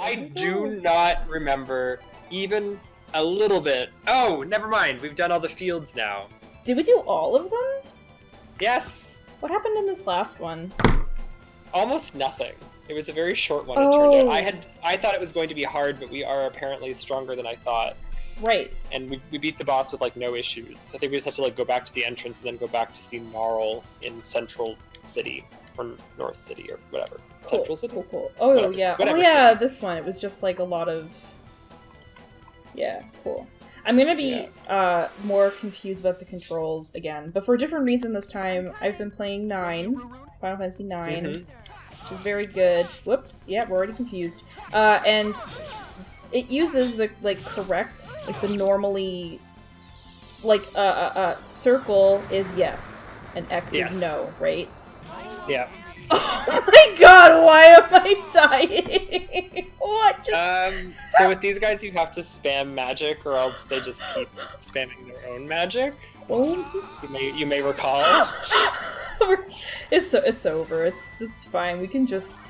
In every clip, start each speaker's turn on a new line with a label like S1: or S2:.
S1: I do not remember even a little bit. Oh, never mind. We've done all the fields now.
S2: Did we do all of them?
S1: Yes.
S2: What happened in this last one?
S1: Almost nothing. It was a very short one, it
S2: Oh.
S1: turned out. I thought it was going to be hard, but we are apparently stronger than I thought.
S2: Right.
S1: And we beat the boss with, like, no issues. I think we just had to, like, go back to the entrance and then go back to see Gnarl in Central City. Or North City, or whatever.
S2: Cool.
S1: Central City?
S2: Cool. Oh,
S1: Whatever.
S2: yeah.
S1: Whatever
S2: oh, yeah,
S1: city.
S2: this one. It was just, like, a lot of... Yeah, cool. I'm gonna be more confused about the controls again, but for a different reason this time. I've been playing 9, Final Fantasy 9, which is very good. Whoops, yeah, we're already confused. And it uses the, like, correct, like, the normally, like, circle is yes, and X is no, right?
S1: Yeah.
S2: Oh my god, why am I dying? What?
S1: So with these guys, you have to spam magic, or else they just keep spamming their own magic.
S2: Oh.
S1: You may recall.
S2: It's over. It's fine. We can just.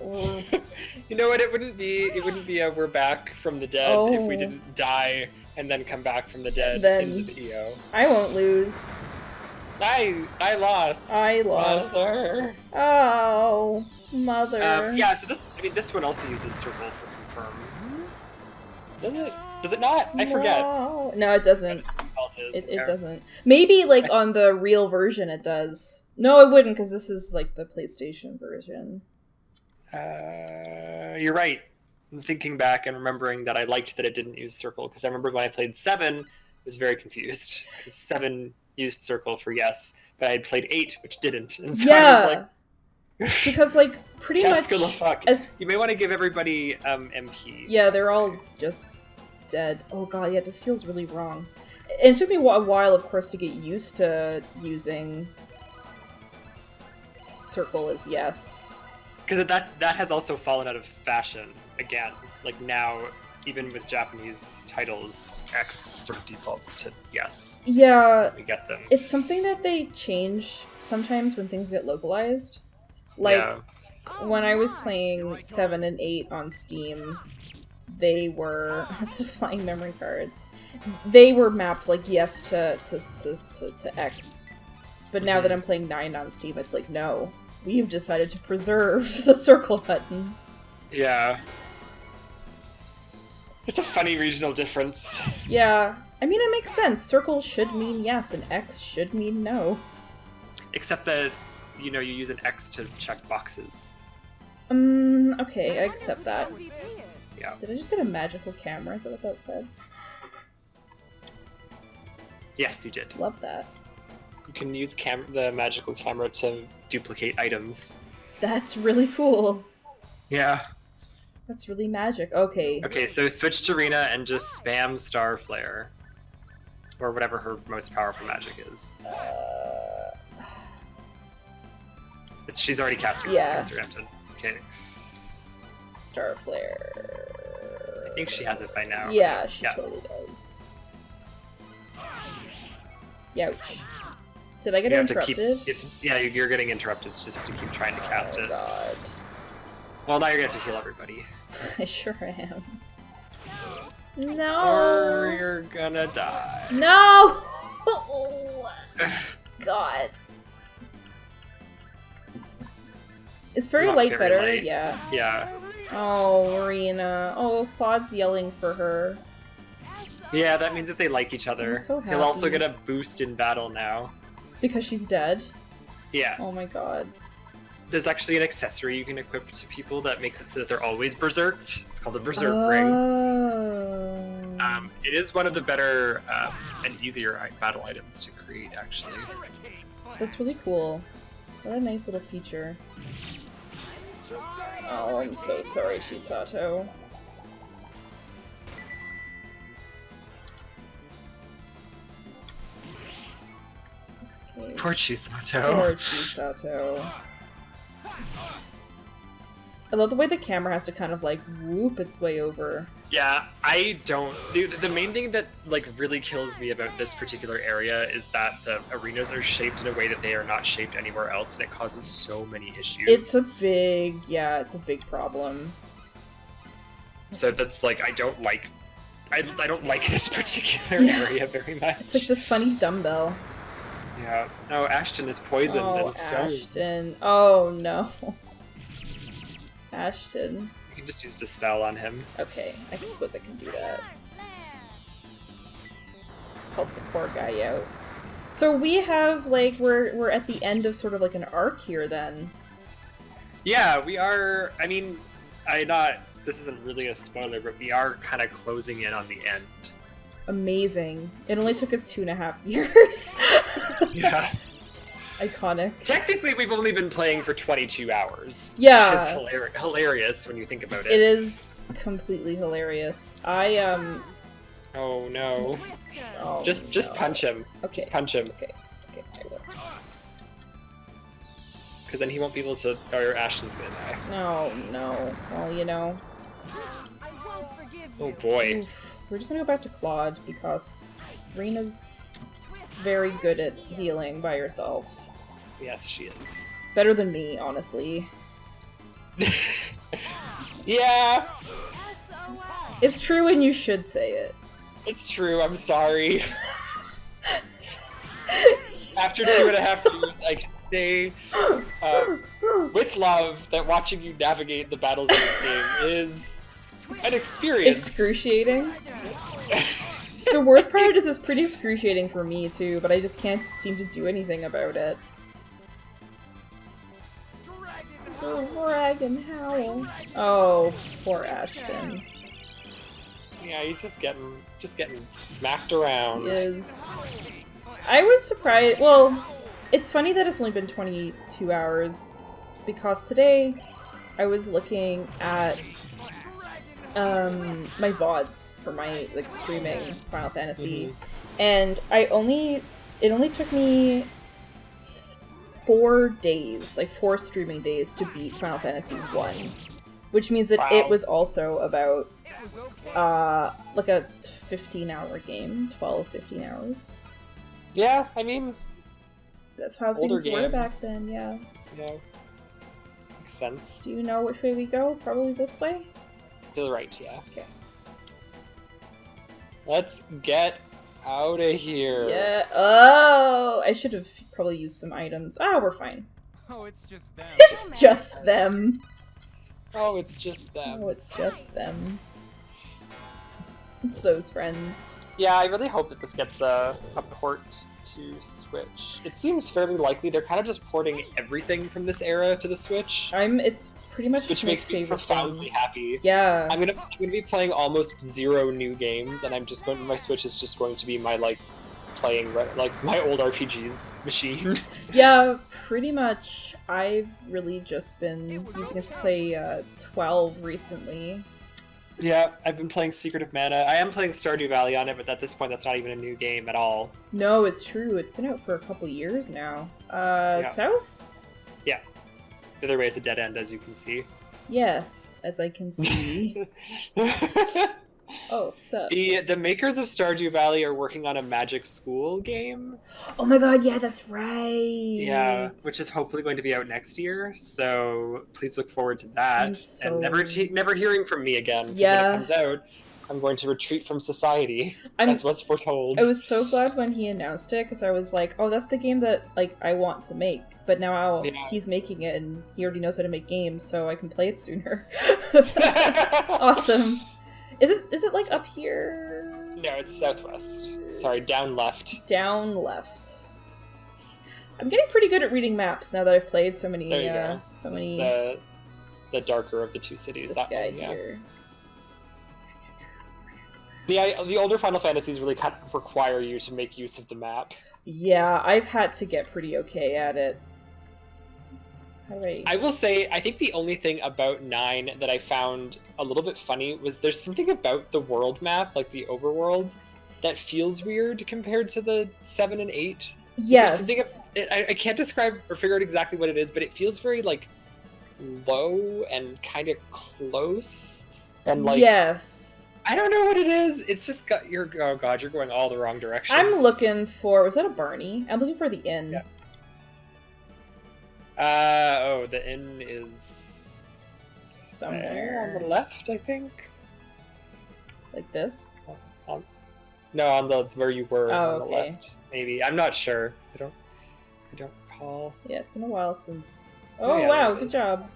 S1: You know what? It wouldn't be a we're back from the dead if we didn't die and then come back from the dead in the video.
S2: I won't lose.
S1: I lost.
S2: I lost.
S1: Mother.
S2: Oh, mother.
S1: Yeah. So this one also uses circle for confirm. Does it not? I forget.
S2: No, it doesn't. It doesn't. Maybe like on the real version it does. No, it wouldn't, because this is like the PlayStation version.
S1: You're right. I'm thinking back and remembering that I liked that it didn't use circle, because I remember when I played 7, I was very confused, because 7 used circle for yes, but I had played 8, which didn't, and so I was like...
S2: because like pretty much
S1: as you may want to give everybody MP.
S2: Yeah, they're all just dead. Oh god, yeah, this feels really wrong. And it took me a while, of course, to get used to using circle as yes.
S1: Because that has also fallen out of fashion again. Like now, even with Japanese titles, X sort of defaults to yes.
S2: Yeah,
S1: we get them.
S2: It's something that they change sometimes when things get localized. Like when I was playing 7 and 8 on Steam, they were the flying memory cards. They were mapped like yes to X. But now that I'm playing 9 on Steam, it's like no. We've decided to preserve the circle button.
S1: Yeah. It's a funny regional difference.
S2: Yeah. I mean, it makes sense. Circle should mean yes, and X should mean no.
S1: Except that, you know, you use an X to check boxes.
S2: Okay, I accept that.
S1: Yeah.
S2: Did I just get a magical camera? Is that what that said?
S1: Yes, you did.
S2: Love that.
S1: You can use the magical camera to duplicate items.
S2: That's really cool.
S1: Yeah.
S2: That's really magic. Okay.
S1: Okay, so switch to Rena and just spam Star Flare. Or whatever her most powerful magic is. She's already casting something, okay.
S2: Star Flare.
S1: I think she has it by now.
S2: Yeah, she totally does. Youch. Did I get interrupted?
S1: You're getting interrupted, so you just have to keep trying to cast it.
S2: Oh god.
S1: Well, now you're going to have to heal everybody.
S2: I sure am. No!
S1: Or you're gonna die.
S2: No! Oh, god. Is Fairy Light better?
S1: Light.
S2: Yeah.
S1: Yeah.
S2: Oh, Marina. Oh, Claude's yelling for her.
S1: Yeah, that means that they like each other.
S2: I'm so happy.
S1: He'll also get a boost in battle now.
S2: Because she's dead?
S1: Yeah.
S2: Oh my god.
S1: There's actually an accessory you can equip to people that makes it so that they're always berserked. It's called a berserk ring. It is one of the better and easier battle items to create, actually.
S2: That's really cool. What a nice little feature. Oh, I'm so sorry, Chisato. Okay.
S1: Poor Chisato.
S2: Poor Chisato. I love the way the camera has to kind of like whoop its way over.
S1: Yeah, I don't... The main thing that like really kills me about this particular area is that the arenas are shaped in a way that they are not shaped anywhere else, and it causes so many issues.
S2: It's a big problem.
S1: So that's like I don't like this particular area very much.
S2: It's like this funny dumbbell.
S1: Yeah. Oh, Ashton is poisoned and stoned.
S2: Ashton. Oh no. Ashton.
S1: You can just use Dispel on him.
S2: Okay, I suppose I can do that. Help the poor guy out. So we have, like, we're at the end of sort of like an arc here then.
S1: Yeah, we are. I mean, this isn't really a spoiler, but we are kind of closing in on the end.
S2: Amazing. It only took us 2.5 years.
S1: Yeah.
S2: Iconic.
S1: Technically, we've only been playing for 22 hours.
S2: Yeah.
S1: Which is hilarious when you think about it.
S2: It is completely hilarious.
S1: Oh no.
S2: Oh,
S1: just punch him.
S2: Okay.
S1: Just punch him.
S2: Okay, I will.
S1: Because then he won't be able to. Or Ashton's gonna die.
S2: No. Well, you know.
S1: Oh boy.
S2: Oof. We're just gonna go back to Claude because Rena's very good at healing by herself.
S1: Yes, she is.
S2: Better than me, honestly.
S1: Yeah.
S2: It's true and you should say it.
S1: It's true, I'm sorry. After 2.5 years, I can say with love that watching you navigate the battles of this game is an experience.
S2: Excruciating. The worst part is it's pretty excruciating for me too, but I just can't seem to do anything about it. The dragon howl. Oh, poor Ashton.
S1: Yeah, he's just getting smacked around.
S2: He is. I was surprised. Well, it's funny that it's only been 22 hours because today I was looking at my VODs for my like streaming Final Fantasy, and it only took me 4 days, like 4 streaming days to beat Final Fantasy 1, which means that it was also about like a 15-hour game, 12-15 hours.
S1: Yeah, I mean,
S2: that's how things were back then. Yeah.
S1: Yeah. Makes sense.
S2: Do you know which way we go? Probably this way.
S1: To the right, yeah.
S2: Okay.
S1: Let's get out of here.
S2: Yeah. Oh, I should have probably used some items. Oh, we're fine.
S3: Oh, it's just them.
S2: It's just them.
S1: Oh, it's just them.
S2: Oh, it's just them. It's those friends.
S1: Yeah, I really hope that this gets a port to Switch. It seems fairly likely they're kind of just porting everything from this era to the Switch.
S2: It's pretty much
S1: which
S2: my
S1: makes me
S2: favorite
S1: profoundly
S2: thing.
S1: happy.
S2: Yeah.
S1: I'm gonna be playing almost 0 new games, and my Switch is just going to be my playing my old RPGs machine.
S2: Yeah, pretty much. I've really just been using it to play 12 recently.
S1: Yeah, I've been playing Secret of Mana. I am playing Stardew Valley on it, but at this point that's not even a new game at all.
S2: No, it's true. It's been out for a couple years now. South?
S1: Yeah. The other way is a dead end, as you can see.
S2: Yes, as I can see. Oh, sup?
S1: The makers of Stardew Valley are working on a Magic School game.
S2: Oh my god, yeah, that's right.
S1: Yeah, which is hopefully going to be out next year. So please look forward to that. And never hearing from me again.
S2: Yeah.
S1: When it comes out, I'm going to retreat from society, as was foretold.
S2: I was so glad when he announced it because I was like, oh, that's the game that I want to make. But now he's making it and he already knows how to make games, so I can play it sooner. Awesome. Is it like up here?
S1: No, it's southwest. Sorry, down left.
S2: Down left. I'm getting pretty good at reading maps now that I've played so many.
S1: There you go.
S2: So many.
S1: The darker of the two cities.
S2: This guy here.
S1: The older Final Fantasies really kind of require you to make use of the map.
S2: Yeah, I've had to get pretty okay at it.
S1: I will say, I think the only thing about 9 that I found a little bit funny was there's something about the world map, like the overworld, that feels weird compared to the 7 and 8.
S2: Yes.
S1: I can't describe or figure out exactly what it is, but it feels very, low and kind of close. And,
S2: yes.
S1: I don't know what it is. It's just oh god, you're going all the wrong directions.
S2: I'm looking for, was that a Barney? I'm looking for the inn.
S1: Yeah. The inn is
S2: somewhere
S1: on the left, I think.
S2: Like this?
S1: No, on the where you were on the
S2: okay.
S1: left. Maybe. I'm not sure. I don't recall.
S2: Yeah, it's been a while since...
S1: Oh,
S2: Oh,
S1: yeah,
S2: wow,
S1: there it
S2: good
S1: is.
S2: job.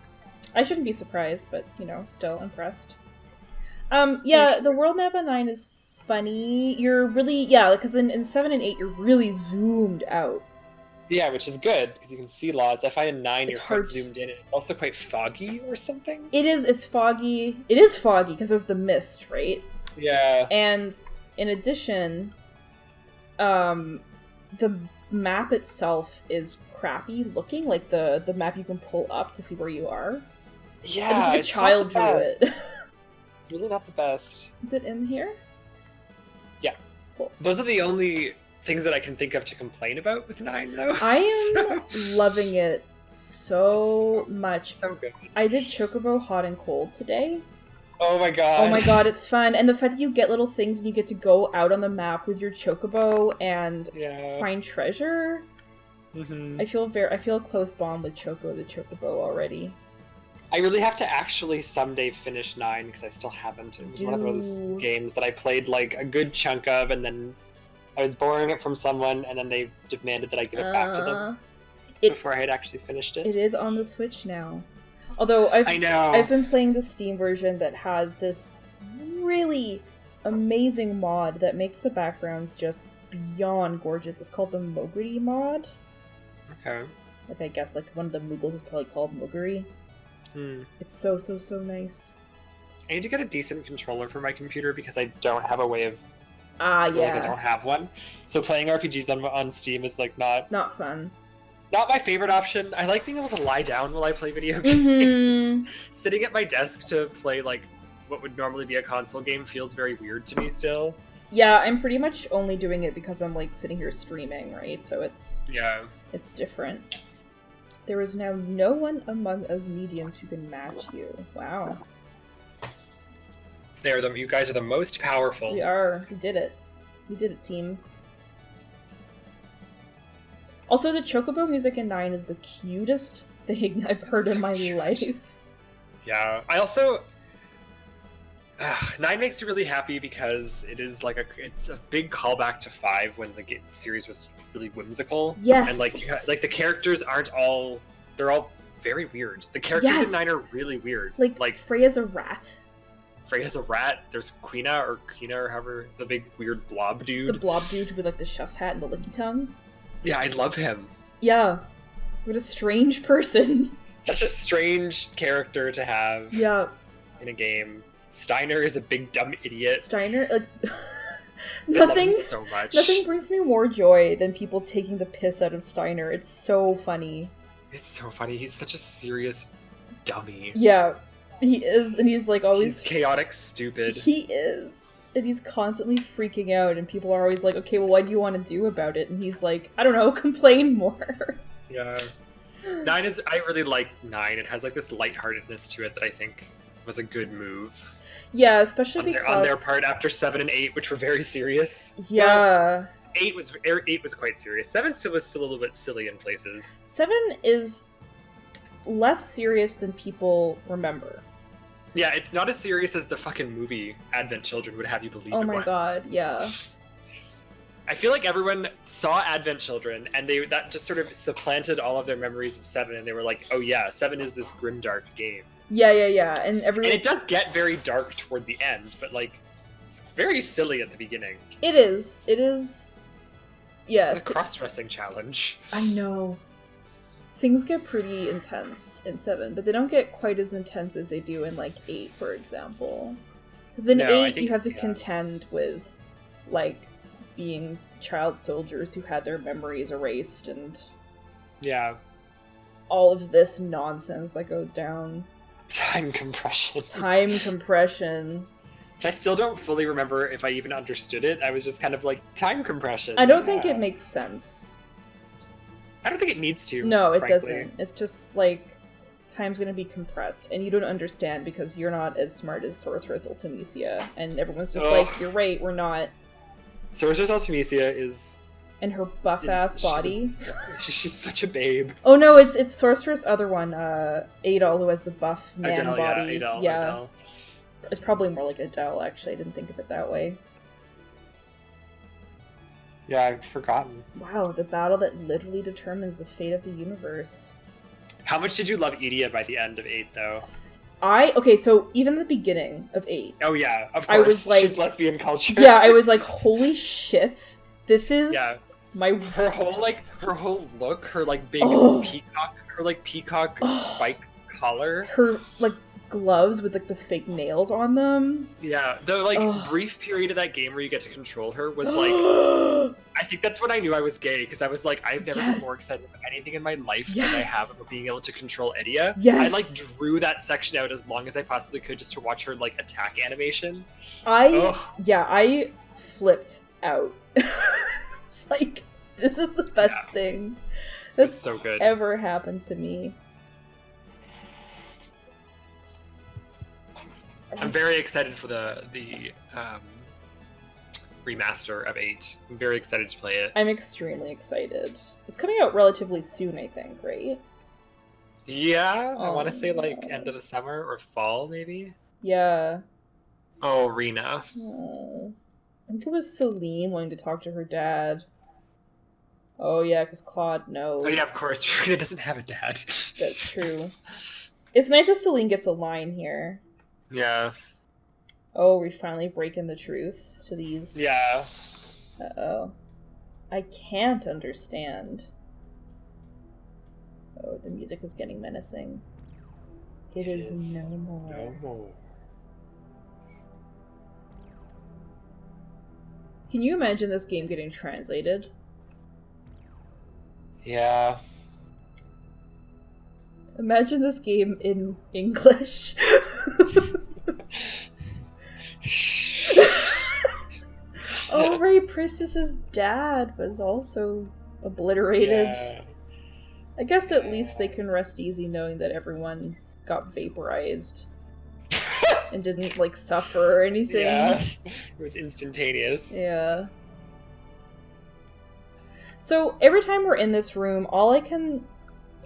S2: I shouldn't be surprised, but, still impressed. Yeah, the world map on 9 is funny. You're really... Yeah, because in 7 and 8, you're really zoomed out.
S1: Yeah, which is good, because you can see lots. I find in 9,
S2: It's
S1: you're quite
S2: hard
S1: zoomed in, and also quite foggy or something.
S2: it's foggy. It is foggy, because there's the mist, right?
S1: Yeah.
S2: And, in addition, the map itself is crappy looking, like the map you can pull up to see where you are.
S1: Yeah,
S2: It's like a child drew it.
S1: Really not the best.
S2: Is it in here?
S1: Yeah.
S2: Cool.
S1: Those are the only things that I can think of to complain about with 9, though.
S2: I am loving it so much.
S1: So good.
S2: I did Chocobo Hot and Cold today.
S1: Oh my god.
S2: Oh my god, it's fun. And the fact that you get little things and you get to go out on the map with your Chocobo and find treasure.
S1: Mm-hmm.
S2: I feel a close bond with Choco the Chocobo already.
S1: I really have to actually someday finish 9 because I still haven't. It was one of those games that I played like a good chunk of, and then I was borrowing it from someone, and then they demanded that I give it back to them before I had actually finished it.
S2: It is on the Switch now. Although I've been playing the Steam version that has this really amazing mod that makes the backgrounds just beyond gorgeous. It's called the Moguri mod.
S1: Okay.
S2: Like, I guess like one of the Moogles is probably called Moguri. It's so nice.
S1: I need to get a decent controller for my computer because I don't have a way of...
S2: yeah.
S1: Like, I don't have one. So playing RPGs on Steam is like
S2: not fun.
S1: Not my favorite option. I like being able to lie down while I play video games. Sitting at my desk to play like what would normally be a console game feels very weird to me still.
S2: Yeah, I'm pretty much only doing it because I'm like sitting here streaming, right? So it's different. There is now no one among us mediums who can match you. Wow.
S1: You guys are the most powerful.
S2: We are. We did it. We did it, team. Also, the Chocobo music in 9 is the cutest thing I've heard in my life.
S1: Yeah. I also... 9 makes me really happy because it is like it's a big callback to 5 when the series was really whimsical.
S2: Yes.
S1: And like the characters aren't all... They're all very weird. The characters in 9 are really weird.
S2: Like Freya's a rat.
S1: Freya's a rat. There's Quina or however, the big weird blob dude.
S2: The blob dude with like the chef's hat and the licky tongue.
S1: Yeah, I love him.
S2: Yeah. What a strange person.
S1: Such a strange character to have in a game. Steiner is a big dumb idiot.
S2: Steiner, like...
S1: nothing so much.
S2: Nothing brings me more joy than people taking the piss out of Steiner. It's so funny.
S1: It's so funny. He's such a serious dummy.
S2: Yeah, he is, and he's like always...
S1: He's chaotic stupid.
S2: He is. And he's constantly freaking out, and people are always like, okay, well, what do you want to do about it? And he's like, I don't know, complain more.
S1: Yeah. 9 is... I really like 9. It has like this lightheartedness to it that I think was a good move.
S2: Yeah, especially because...
S1: On their part after 7 and 8, which were very serious.
S2: Yeah.
S1: Well, 8 was quite serious. 7 was still a little bit silly in places.
S2: 7 is less serious than people remember.
S1: Yeah, it's not as serious as the fucking movie Advent Children would have you believe it was.
S2: Oh my god, yeah.
S1: I feel like everyone saw Advent Children, and that just sort of supplanted all of their memories of 7, and they were like, oh yeah, 7 is this grimdark game.
S2: Yeah, and
S1: it does get very dark toward the end, but like, it's very silly at the beginning.
S2: It is. Yeah.
S1: The cross-dressing challenge.
S2: I know. Things get pretty intense in 7, but they don't get quite as intense as they do in, like, 8, for example. Because in 8, you have to contend with, like, being child soldiers who had their memories erased and...
S1: Yeah.
S2: All of this nonsense that goes down.
S1: Time compression. Which I still don't fully remember if I even understood it. I was just kind of like, time compression.
S2: I don't think it makes sense.
S1: I don't think it needs to.
S2: No, it doesn't. It's just like, time's gonna be compressed, and you don't understand because you're not as smart as Sorceress Ultimisia, and everyone's just like, you're right, we're not.
S1: Sorceress Ultimisia is...
S2: And her buff-ass body.
S1: She's such a babe.
S2: Oh no, it's Sorceress other one, Adol, who has the buff man
S1: Adele,
S2: body.
S1: Yeah, Adele.
S2: It's probably more like Adele, actually. I didn't think of it that way.
S1: Yeah, I've forgotten.
S2: Wow, the battle that literally determines the fate of the universe.
S1: How much did you love Edea by the end of 8, though?
S2: Okay, so even the beginning of 8.
S1: Oh yeah, of course.
S2: I was like,
S1: she's lesbian culture.
S2: Yeah, I was like, holy shit. This is my...
S1: Her whole look, her like big peacock spike collar.
S2: Her like gloves with like the fake nails on them.
S1: Yeah, the like brief period of that game where you get to control her was like, I think that's when I knew I was gay, because I was like, I've never been more excited about anything in my life than I have about being able to control Edea.
S2: Yes.
S1: I like drew that section out as long as I possibly could just to watch her like attack animation.
S2: I flipped out. It's like, this is the best thing that's
S1: so good.
S2: Ever happened to me.
S1: I'm very excited for the remaster of 8. I'm very excited to play it.
S2: I'm extremely excited. It's coming out relatively soon, I think, right?
S1: Yeah, I want to say like end of the summer or fall, maybe.
S2: Yeah.
S1: Oh, Rena.
S2: Oh. I think it was Celine wanting to talk to her dad. Oh yeah, because Claude knows.
S1: Oh yeah, of course. Rena doesn't have a dad.
S2: That's true. It's nice that Celine gets a line here.
S1: Yeah.
S2: Oh, we finally breaking the truth to these.
S1: Yeah.
S2: Uh-oh. I can't understand. Oh, the music is getting menacing. It is no more.
S1: No more.
S2: Can you imagine this game getting translated?
S1: Yeah.
S2: Imagine this game in English. Oh, Ray Priestess's dad was also obliterated.
S1: Yeah.
S2: I guess at least they can rest easy knowing that everyone got vaporized and didn't like suffer or anything.
S1: Yeah, it was instantaneous.
S2: Yeah. So every time we're in this room, all I can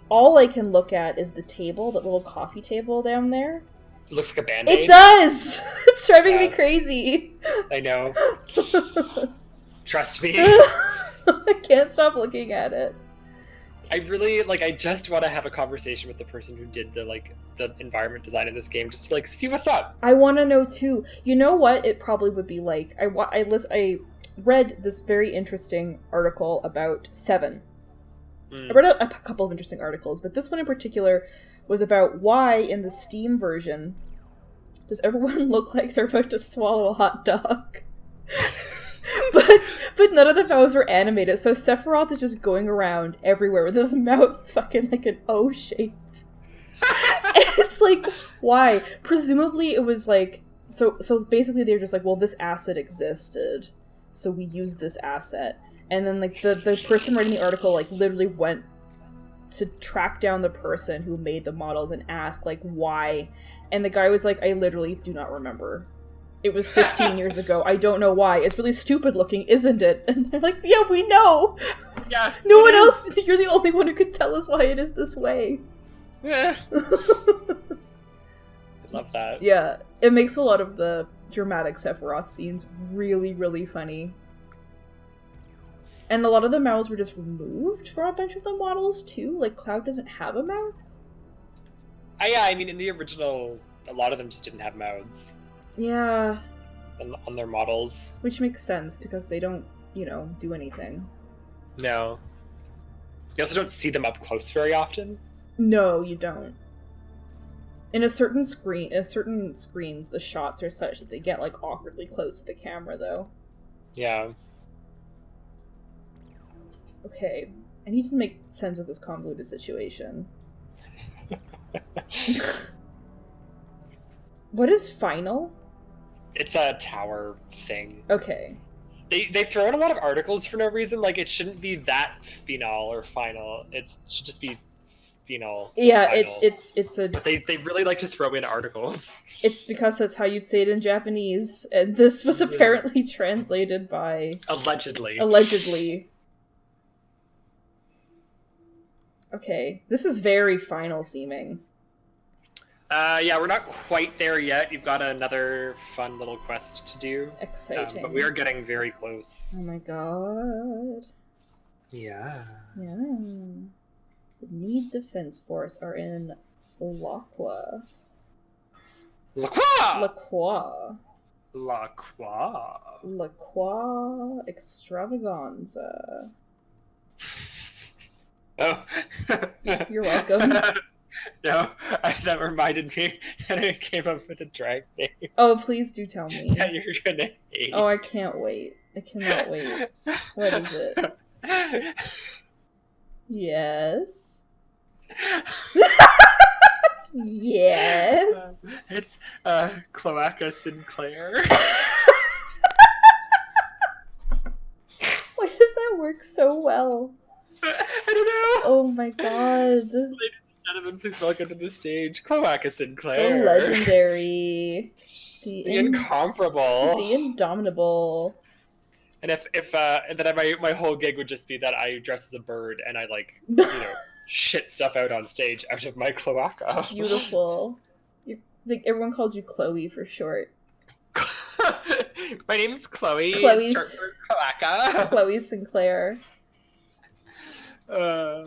S2: look at is the table, that little coffee table down there.
S1: It looks like a Band-Aid.
S2: It does! It's driving me crazy.
S1: I know. Trust me.
S2: I can't stop looking at it.
S1: I really, I just want to have a conversation with the person who did the environment design in this game, just to, see what's up.
S2: I want to know, too. You know what it probably would be like? I read this very interesting article about 7. I read a couple of interesting articles, but this one in particular was about why in the Steam version does everyone look like they're about to swallow a hot dog. but none of the mouths were animated, so Sephiroth is just going around everywhere with his mouth fucking like an O shape. It's like, why? Presumably it was like, so basically they were just like, well, this asset existed, so we used this asset. And then, the person writing the article, literally went to track down the person who made the models and ask, why? And the guy was like, I literally do not remember. It was 15 years ago. I don't know why. It's really stupid looking, isn't it? And they're like, yeah, we know!
S1: Yeah,
S2: no one else! You're the only one who could tell us why it is this way.
S1: Yeah. I love that.
S2: Yeah, it makes a lot of the dramatic Sephiroth scenes really, really funny. And a lot of the mouths were just removed from a bunch of the models, too. Cloud doesn't have a mouth.
S1: Yeah, I mean, in the original, a lot of them just didn't have mouths.
S2: Yeah.
S1: On their models.
S2: Which makes sense, because they don't, do anything.
S1: No. You also don't see them up close very often.
S2: No, you don't. In certain screens, the shots are such that they get, awkwardly close to the camera, though.
S1: Yeah.
S2: Okay, I need to make sense of this convoluted situation. What is final?
S1: It's a tower thing.
S2: Okay.
S1: They throw in a lot of articles for no reason. It shouldn't be that phenol or final. It should just be phenol.
S2: Yeah,
S1: final.
S2: it's a.
S1: But they really like to throw in articles.
S2: It's because that's how you'd say it in Japanese, and this was apparently translated by.
S1: Allegedly. Okay,
S2: this is very final seeming.
S1: Yeah, we're not quite there yet. You've got another fun little quest to do.
S2: Exciting.
S1: But we are getting very close.
S2: Oh my god.
S1: Yeah.
S2: Yeah. The Need Defense Force are in Lacroix.
S1: Lacroix!
S2: Lacroix.
S1: Lacroix.
S2: Lacroix Extravaganza.
S1: Oh.
S2: You're welcome.
S1: No, that reminded me that I came up with a drag name.
S2: Oh, please do tell me.
S1: That you're gonna hate.
S2: Oh, I can't wait. I cannot wait. What is it? Yes. Yes.
S1: It's Cloaca Sinclair.
S2: Why does that work so well?
S1: I don't know.
S2: Oh my god.
S1: Ladies and gentlemen, please welcome to the stage Cloaca
S2: The
S1: Sinclair.
S2: legendary.
S1: The incomparable.
S2: The indomitable.
S1: And if and then my whole gig would just be that I dress as a bird and I shit stuff out on stage out of my cloaca.
S2: Beautiful. Like everyone calls you Chloe for short.
S1: My name's Chloe.
S2: Chloe's
S1: It's short for cloaca.
S2: Chloe Sinclair.
S1: Oh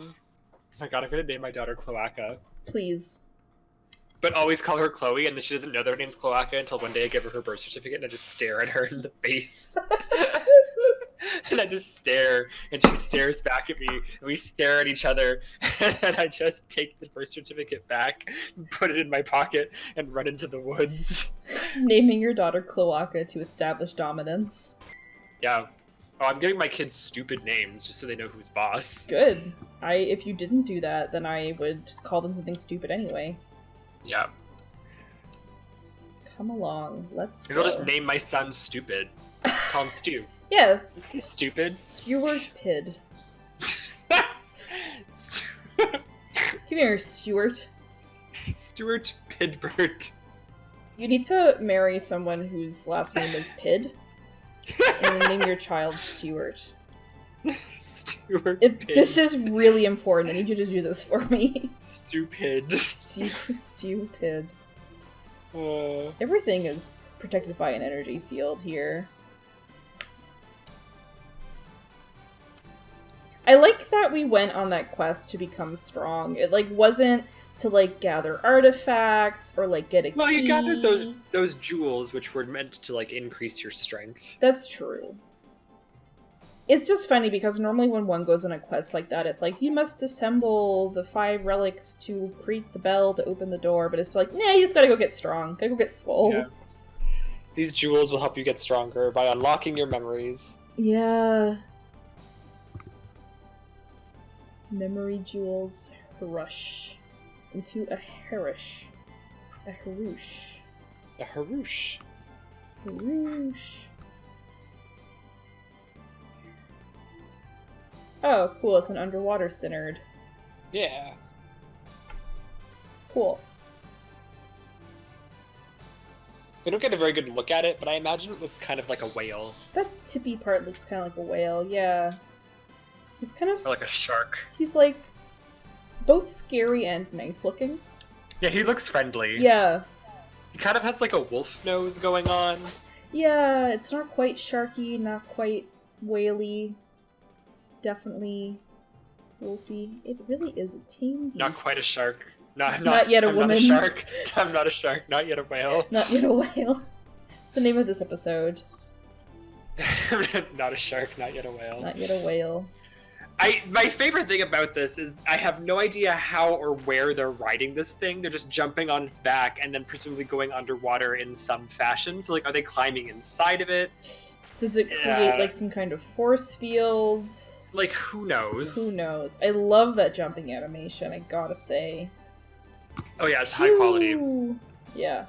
S1: my god, I'm gonna name my daughter Cloaca.
S2: Please.
S1: But always call her Chloe, and then she doesn't know that her name's Cloaca until one day I give her birth certificate and I just stare at her in the face. And I just stare, and she stares back at me, and we stare at each other, and then I just take the birth certificate back, put it in my pocket, and run into the woods.
S2: Naming your daughter Cloaca to establish dominance.
S1: Yeah. Oh, I'm giving my kids stupid names just so they know who's boss.
S2: Good. If you didn't do that, then I would call them something stupid anyway.
S1: Yeah.
S2: Come along, let's
S1: Maybe I'll just name my son Stupid. Call him Stu.
S2: Yeah.
S1: Stupid.
S2: Stuart Pid. Come here, Stuart.
S1: Stuart Pidbert.
S2: You need to marry someone whose last name is Pid, and name your child Stuart.
S1: Stuart Pid.
S2: This is really important. I need you to do this for me.
S1: Stupid.
S2: Stupid. Everything is protected by an energy field here. I like that we went on that quest to become strong. It wasn't to gather artifacts or get a key.
S1: Well, you gathered those jewels, which were meant to increase your strength.
S2: That's true. It's just funny because normally when one goes on a quest like that, it's you must assemble the 5 relics to create the bell to open the door, but it's nah, you just gotta go get strong. Gotta go get swole.
S1: Yeah. These jewels will help you get stronger by unlocking your memories.
S2: Yeah. Memory jewels rush into a harish. A harouche.
S1: A harouche.
S2: Harouche. Oh, cool, it's an underwater synod.
S1: Yeah.
S2: Cool.
S1: We don't get a very good look at it, but I imagine it looks kind of like a whale.
S2: That tippy part looks kind of like a whale, yeah. He's kind of...
S1: Or like a shark.
S2: He's both scary and nice looking.
S1: Yeah, he looks friendly.
S2: Yeah.
S1: He kind of has a wolf nose going on.
S2: Yeah, it's not quite sharky, not quite whaley. Definitely wolfy. It really is a tame beast.
S1: Not quite a shark.
S2: Not yet a woman.
S1: Not a shark. I'm not a shark. Not yet a whale.
S2: Not yet a whale. It's the name of this episode.
S1: Not a shark. Not yet a whale.
S2: Not yet a whale.
S1: My favorite thing about this is I have no idea how or where they're riding this thing. They're just jumping on its back and then presumably going underwater in some fashion. So are they climbing inside of it?
S2: Does it create some kind of force field?
S1: Who knows?
S2: Who knows? I love that jumping animation, I gotta say.
S1: Oh yeah, it's high quality.
S2: Yeah.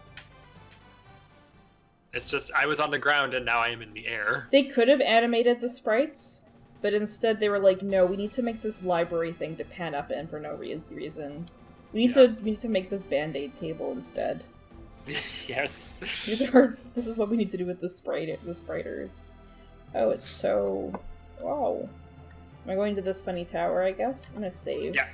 S1: It's just, I was on the ground and now I am in the air.
S2: They could have animated the sprites, but instead they were no, we need to make this library thing to pan up in for no reason. We need to make this Band-Aid table instead.
S1: Yes.
S2: This is what we need to do with the spriters. Oh, it's so... Wow. So am I going to this funny tower, I guess? I'm gonna save.
S1: Yeah.